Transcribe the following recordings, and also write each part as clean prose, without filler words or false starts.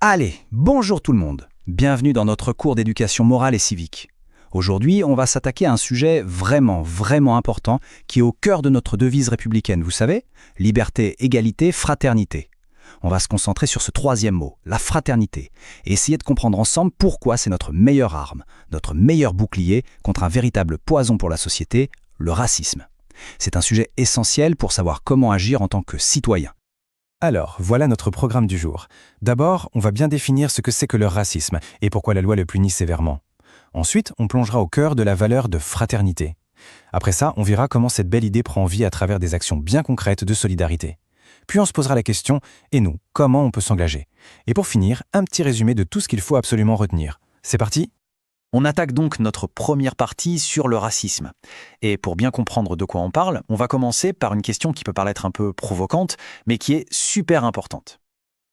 Allez, bonjour tout le monde. Bienvenue dans notre cours d'éducation morale et civique. Aujourd'hui, on va s'attaquer à un sujet vraiment important qui est au cœur de notre devise républicaine, vous savez, liberté, égalité, fraternité. On va se concentrer sur ce troisième mot, la fraternité, et essayer de comprendre ensemble pourquoi c'est notre meilleure arme, notre meilleur bouclier contre un véritable poison pour la société, le racisme. C'est un sujet essentiel pour savoir comment agir en tant que citoyen. Alors, voilà notre programme du jour. D'abord, on va bien définir ce que c'est que le racisme et pourquoi la loi le punit sévèrement. Ensuite, on plongera au cœur de la valeur de fraternité. Après ça, on verra comment cette belle idée prend vie à travers des actions bien concrètes de solidarité. Puis on se posera la question, et nous, comment on peut s'engager? Et pour finir, un petit résumé de tout ce qu'il faut absolument retenir. C'est parti? On attaque donc notre première partie sur le racisme. Et pour bien comprendre de quoi on parle, on va commencer par une question qui peut paraître un peu provocante, mais qui est super importante.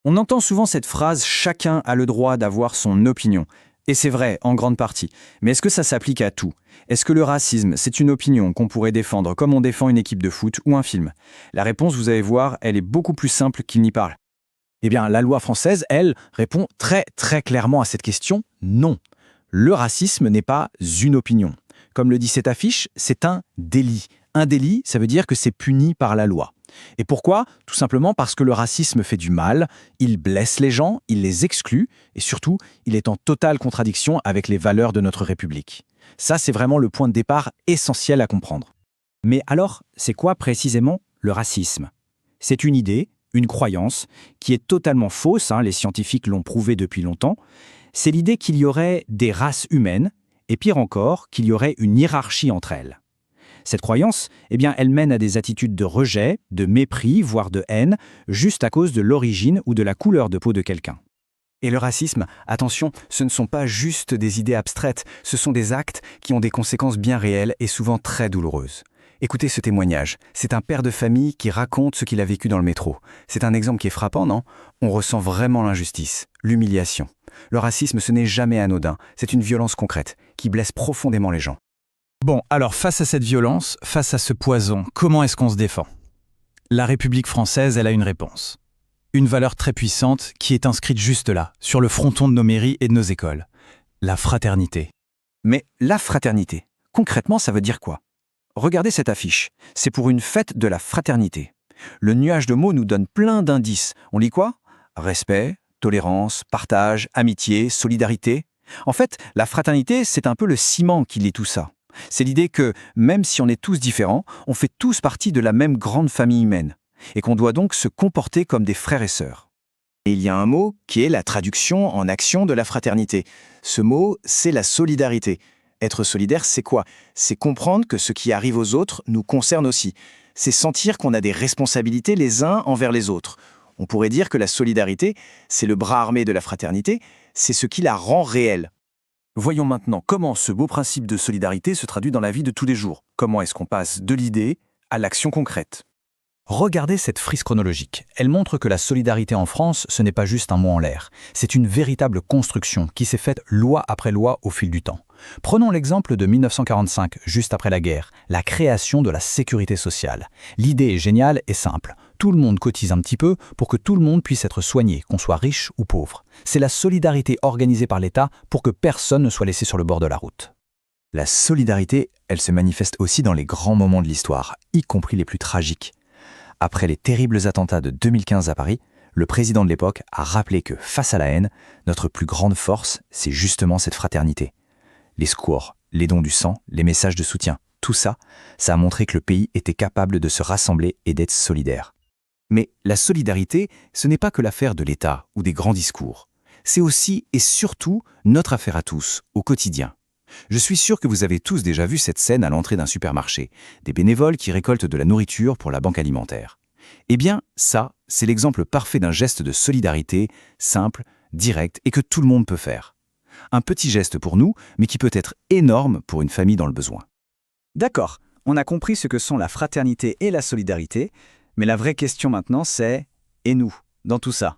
On entend souvent cette phrase « chacun a le droit d'avoir son opinion ». Et c'est vrai, en grande partie. Mais est-ce que ça s'applique à tout? Est-ce que le racisme, c'est une opinion qu'on pourrait défendre comme on défend une équipe de foot ou un film? La réponse, vous allez voir, elle est beaucoup plus simple qu'il n'y parle. Eh bien, la loi française, elle, répond très clairement à cette question « non ». Le racisme n'est pas une opinion. Comme le dit cette affiche, c'est un délit. Un délit, ça veut dire que c'est puni par la loi. Et pourquoi? Tout simplement parce que le racisme fait du mal, il blesse les gens, il les exclut, et surtout, il est en totale contradiction avec les valeurs de notre République. Ça, c'est vraiment le point de départ essentiel à comprendre. Mais alors, c'est quoi précisément le racisme? C'est une idée, une croyance, qui est totalement fausse, les scientifiques l'ont prouvé depuis longtemps. C'est l'idée qu'il y aurait des races humaines, et pire encore, qu'il y aurait une hiérarchie entre elles. Cette croyance, elle mène à des attitudes de rejet, de mépris, voire de haine, juste à cause de l'origine ou de la couleur de peau de quelqu'un. Et le racisme, attention, ce ne sont pas juste des idées abstraites, ce sont des actes qui ont des conséquences bien réelles et souvent très douloureuses. Écoutez ce témoignage. C'est un père de famille qui raconte ce qu'il a vécu dans le métro. C'est un exemple qui est frappant, non? On ressent vraiment l'injustice, l'humiliation. Le racisme, ce n'est jamais anodin. C'est une violence concrète qui blesse profondément les gens. Bon, alors face à cette violence, face à ce poison, comment est-ce qu'on se défend? La République française, elle a une réponse. Une valeur très puissante qui est inscrite juste là, sur le fronton de nos mairies et de nos écoles. La fraternité. Mais la fraternité, concrètement, ça veut dire quoi? Regardez cette affiche. C'est pour une fête de la fraternité. Le nuage de mots nous donne plein d'indices. On lit quoi? Respect, tolérance, partage, amitié, solidarité. En fait, la fraternité, c'est un peu le ciment qui lie tout ça. C'est l'idée que, même si on est tous différents, on fait tous partie de la même grande famille humaine, et qu'on doit donc se comporter comme des frères et sœurs. Et il y a un mot qui est la traduction en action de la fraternité. Ce mot, c'est la solidarité. Être solidaire, c'est quoi? C'est comprendre que ce qui arrive aux autres nous concerne aussi. C'est sentir qu'on a des responsabilités les uns envers les autres. On pourrait dire que la solidarité, c'est le bras armé de la fraternité, c'est ce qui la rend réelle. Voyons maintenant comment ce beau principe de solidarité se traduit dans la vie de tous les jours. Comment est-ce qu'on passe de l'idée à l'action concrète? Regardez cette frise chronologique. Elle montre que la solidarité en France, ce n'est pas juste un mot en l'air. C'est une véritable construction qui s'est faite loi après loi au fil du temps. Prenons l'exemple de 1945, juste après la guerre, la création de la sécurité sociale. L'idée est géniale et simple. Tout le monde cotise un petit peu pour que tout le monde puisse être soigné, qu'on soit riche ou pauvre. C'est la solidarité organisée par l'État pour que personne ne soit laissé sur le bord de la route. La solidarité, elle se manifeste aussi dans les grands moments de l'histoire, y compris les plus tragiques. Après les terribles attentats de 2015 à Paris, le président de l'époque a rappelé que, face à la haine, notre plus grande force, c'est justement cette fraternité. Les secours, les dons du sang, les messages de soutien, tout ça, ça a montré que le pays était capable de se rassembler et d'être solidaire. Mais la solidarité, ce n'est pas que l'affaire de l'État ou des grands discours. C'est aussi et surtout notre affaire à tous, au quotidien. Je suis sûr que vous avez tous déjà vu cette scène à l'entrée d'un supermarché, des bénévoles qui récoltent de la nourriture pour la banque alimentaire. Eh bien, ça, c'est l'exemple parfait d'un geste de solidarité, simple, direct et que tout le monde peut faire. Un petit geste pour nous, mais qui peut être énorme pour une famille dans le besoin. D'accord, on a compris ce que sont la fraternité et la solidarité, mais la vraie question maintenant c'est « et nous ?» dans tout ça.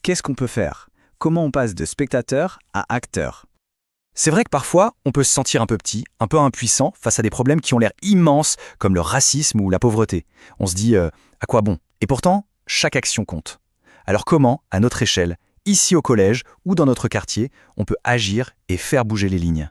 Qu'est-ce qu'on peut faire? Comment on passe de spectateur à acteur? C'est vrai que parfois, on peut se sentir un peu petit, un peu impuissant face à des problèmes qui ont l'air immenses, comme le racisme ou la pauvreté. On se dit à quoi bon? Et pourtant, chaque action compte. Alors comment, à notre échelle, ici au collège ou dans notre quartier, on peut agir et faire bouger les lignes.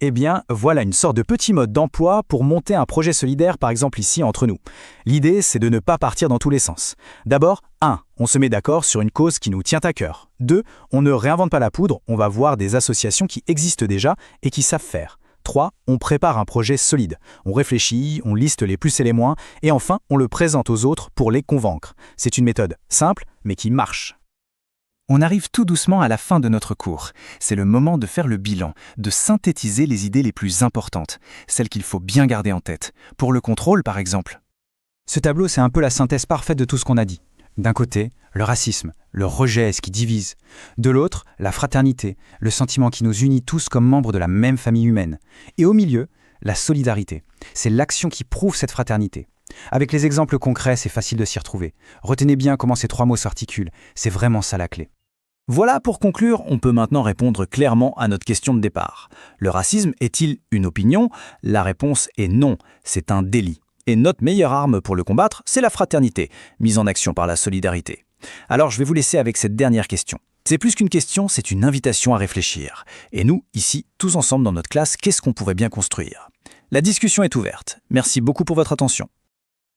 Eh bien, voilà une sorte de petit mode d'emploi pour monter un projet solidaire, par exemple ici entre nous. L'idée, c'est de ne pas partir dans tous les sens. D'abord, 1. On se met d'accord sur une cause qui nous tient à cœur. 2. On ne réinvente pas la poudre, on va voir des associations qui existent déjà et qui savent faire. 3. On prépare un projet solide. On réfléchit, on liste les plus et les moins, et enfin, on le présente aux autres pour les convaincre. C'est une méthode simple, mais qui marche. On arrive tout doucement à la fin de notre cours. C'est le moment de faire le bilan, de synthétiser les idées les plus importantes, celles qu'il faut bien garder en tête. Pour le contrôle, par exemple. Ce tableau, c'est un peu la synthèse parfaite de tout ce qu'on a dit. D'un côté, le racisme, le rejet, ce qui divise. De l'autre, la fraternité, le sentiment qui nous unit tous comme membres de la même famille humaine. Et au milieu, la solidarité. C'est l'action qui prouve cette fraternité. Avec les exemples concrets, c'est facile de s'y retrouver. Retenez bien comment ces 3 mots s'articulent. C'est vraiment ça la clé. Voilà, pour conclure, on peut maintenant répondre clairement à notre question de départ. Le racisme est-il une opinion? La réponse est non, c'est un délit. Et notre meilleure arme pour le combattre, c'est la fraternité, mise en action par la solidarité. Alors je vais vous laisser avec cette dernière question. C'est plus qu'une question, c'est une invitation à réfléchir. Et nous, ici, tous ensemble dans notre classe, qu'est-ce qu'on pourrait bien construire? La discussion est ouverte. Merci beaucoup pour votre attention.